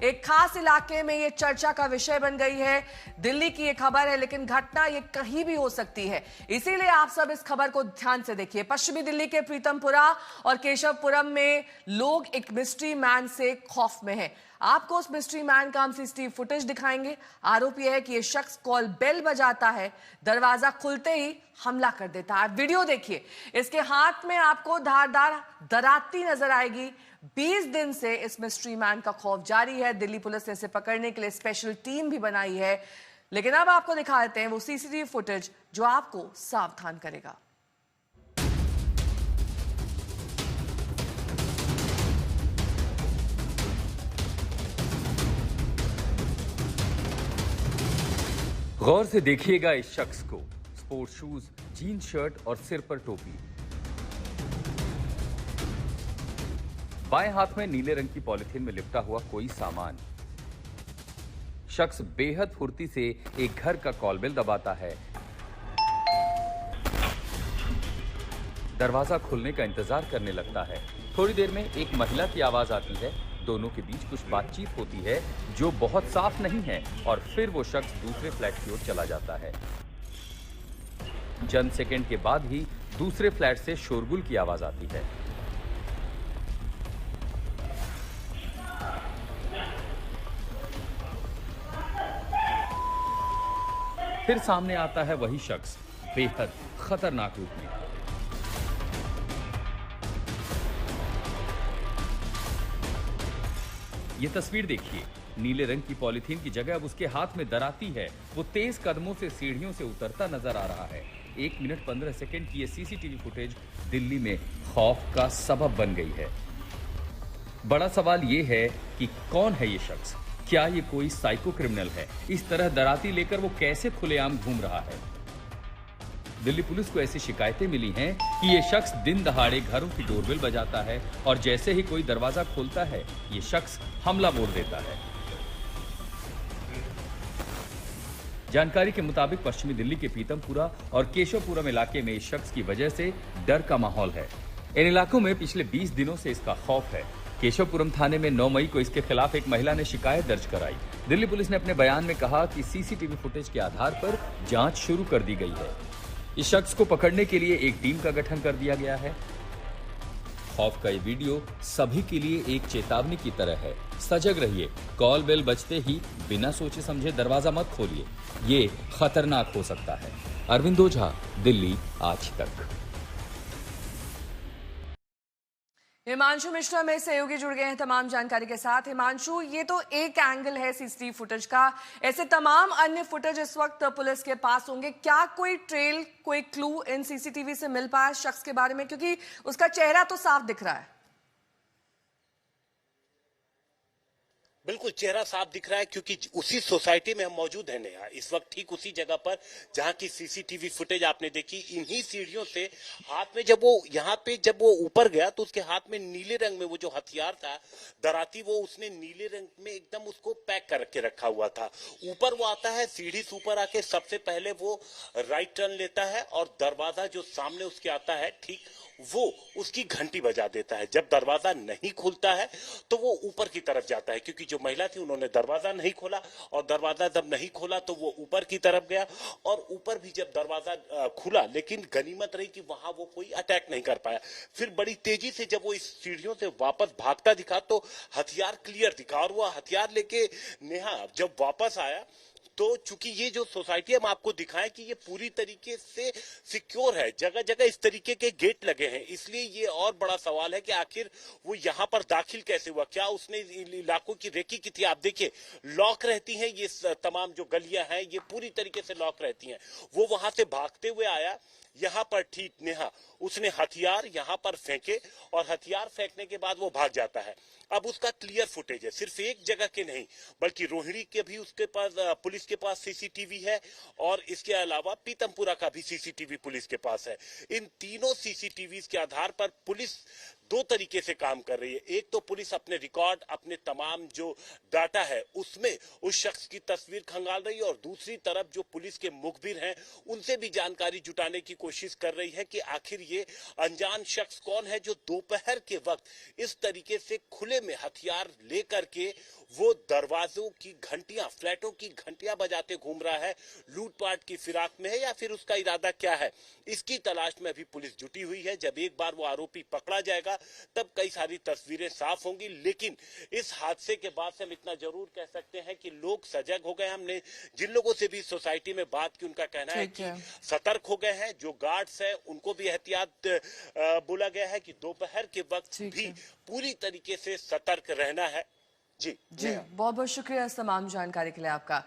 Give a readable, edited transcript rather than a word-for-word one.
एक खास इलाके में ये चर्चा का विषय बन गई है। दिल्ली की ये खबर है, लेकिन घटना ये कहीं भी हो सकती है, इसीलिए आप सब इस खबर को ध्यान से देखिए। पश्चिमी दिल्ली के प्रीतमपुरा और केशवपुरम में लोग एक मिस्ट्री मैन से खौफ में हैं। आपको उस मिस्ट्री मैन का हम सीसीटीवी फुटेज दिखाएंगे। आरोप यह है कि यह शख्स कॉल बेल बजाता है, दरवाजा खुलते ही हमला कर देता है। वीडियो देखिए, इसके हाथ में आपको धारदार दराती नजर आएगी। 20 दिन से इस मिस्ट्री मैन का खौफ जारी है। दिल्ली पुलिस ने इसे पकड़ने के लिए स्पेशल टीम भी बनाई है, लेकिन अब आपको दिखा देते हैं वो सीसीटीवी फुटेज जो आपको सावधान करेगा। गौर से देखिएगा इस शख्स को। स्पोर्ट्स शूज, जीन्स शर्ट और सिर पर टोपी। बाएं हाथ में नीले रंग की पॉलिथीन में लिपटा हुआ कोई सामान। शख्स बेहद फुर्ती से एक घर का कॉल बेल दबाता है। दरवाजा खुलने का इंतजार करने लगता है। थोड़ी देर में एक महिला की आवाज आती है। दोनों के बीच कुछ बातचीत होती है जो बहुत साफ नहीं है, और फिर वो शख्स दूसरे फ्लैट की ओर चला जाता है। चंद सेकंड के बाद ही दूसरे फ्लैट से शोरगुल की आवाज आती है। फिर सामने आता है वही शख्स बेहद खतरनाक रूप में। ये तस्वीर देखिए। नीले रंग की पॉलिथीन की जगह अब उसके हाथ में दराती है। वो तेज कदमों से सीढ़ियों से उतरता नजर आ रहा है। 1 मिनट 15 सेकंड की ये सीसीटीवी फुटेज दिल्ली में खौफ का सबब बन गई है। बड़ा सवाल ये है कि कौन है ये शख्स? क्या ये कोई साइको क्रिमिनल है? इस तरह दराती लेकर वो कैसे खुलेआम घूम रहा है? दिल्ली पुलिस को ऐसी शिकायतें मिली हैं कि ये शख्स दिन दहाड़े घरों की डोरबेल बजाता है, और जैसे ही कोई दरवाजा खोलता है ये शख्स हमला बोल देता है। जानकारी के मुताबिक पश्चिमी दिल्ली के पीतमपुरा और केशवपुरम इलाके में इस शख्स की वजह से डर का माहौल है। इन इलाकों में पिछले 20 दिनों से इसका खौफ है। केशवपुरम थाने में 9 मई को इसके खिलाफ एक महिला ने शिकायत दर्ज कराई। दिल्ली पुलिस ने अपने बयान में कहा कि सीसीटीवी फुटेज के आधार पर जांच शुरू कर दी गई है। इस शख्स को पकड़ने के लिए एक टीम का गठन कर दिया गया है। खौफ का ये वीडियो सभी के लिए एक चेतावनी की तरह है। सजग रहिए। कॉल बेल बजते ही बिना सोचे समझे दरवाजा मत खोलिए, ये खतरनाक हो सकता है। अरविंद ओझा, दिल्ली आज तक। हिमांशु मिश्रा में सहयोगी जुड़ गए हैं तमाम जानकारी के साथ। हिमांशु, ये तो एक एंगल है सीसीटीवी फुटेज का, ऐसे तमाम अन्य फुटेज इस वक्त पुलिस के पास होंगे। क्या कोई ट्रेल, कोई क्लू इन सीसीटीवी से मिल पाया शख्स के बारे में? क्योंकि उसका चेहरा तो साफ दिख रहा है। बिल्कुल चेहरा साफ दिख रहा है, क्योंकि उसी सोसाइटी में हम मौजूद हैं नेहा, इस वक्त ठीक उसी जगह पर जहां की सीसीटीवी फुटेज आपने देखी। इन्हीं सीढ़ियों से हाथ में जब वो ऊपर गया तो उसके हाथ में नीले रंग में वो जो हथियार था दराती, वो उसने नीले रंग में एकदम उसको पैक करके रखा हुआ था। ऊपर वो आता है, सीढ़ी से ऊपर आके सबसे पहले वो राइट टर्न लेता है और दरवाजा जो सामने उसके आता है ठीक वो उसकी घंटी बजा देता है। जब दरवाजा नहीं खुलता है तो वो ऊपर की तरफ जाता है, क्योंकि जो महिला थी उन्होंने दरवाजा नहीं खोला, और दरवाजा जब नहीं खोला तो वो ऊपर की तरफ गया। और ऊपर भी जब दरवाजा खुला, लेकिन गनीमत रही कि वहां वो कोई अटैक नहीं कर पाया। फिर बड़ी तेजी से जब वो इस सीढ़ियों से वापस भागता दिखा तो हथियार क्लियर दिखा, और वो हथियार लेके नेहा जब वापस आया तो चूंकि ये जो सोसाइटी हम आपको दिखाएं कि ये पूरी तरीके से सिक्योर है, जगह जगह इस तरीके के गेट लगे हैं, इसलिए ये और बड़ा सवाल है कि आखिर वो यहाँ पर दाखिल कैसे हुआ। क्या उसने इलाकों की रेकी की थी? आप देखिए लॉक रहती हैं ये तमाम जो गलियां हैं, ये पूरी तरीके से लॉक रहती हैं। वो वहां से भागते हुए आया, यहाँ पर ठीक नेहा उसने हथियार यहाँ पर फेंके, और हथियार फेंकने के बाद वो भाग जाता है। अब उसका क्लियर फुटेज है, सिर्फ एक जगह के नहीं बल्कि रोहिणी के भी उसके पास, पुलिस के पास सीसीटीवी है, और इसके अलावा पीतमपुरा का भी सीसीटीवी पुलिस के पास है। इन तीनों सीसीटीवी के आधार पर पुलिस दो तरीके से काम कर रही है। एक तो पुलिस अपने रिकॉर्ड, अपने तमाम जो डाटा है उसमें उस शख्स की तस्वीर खंगाल रही है, और दूसरी तरफ जो पुलिस के मुखबिर हैं उनसे भी जानकारी जुटाने की कोशिश कर रही है कि आखिर ये अनजान शख्स कौन है जो दोपहर के वक्त इस तरीके से खुले में हथियार लेकर के वो दरवाजों की घंटियां, फ्लैटों की घंटियां बजाते घूम रहा है। लूटपाट की फिराक में है या फिर उसका इरादा क्या है, इसकी तलाश में अभी पुलिस जुटी हुई है। जब एक बार वो आरोपी पकड़ा जाएगा तब कई सारी तस्वीरें साफ होंगी। लेकिन इस हादसे के बाद से हम इतना जरूर कह सकते हैं कि लोग सजग हो गए। हमने जिन लोगों से भी सोसाइटी में बात की उनका कहना है कि सतर्क हो गए हैं। जो गार्ड्स है उनको भी एहतियात बोला गया है कि दोपहर के वक्त भी पूरी तरीके से सतर्क रहना है। जी बहुत बहुत शुक्रिया इस तमाम जानकारी के लिए आपका।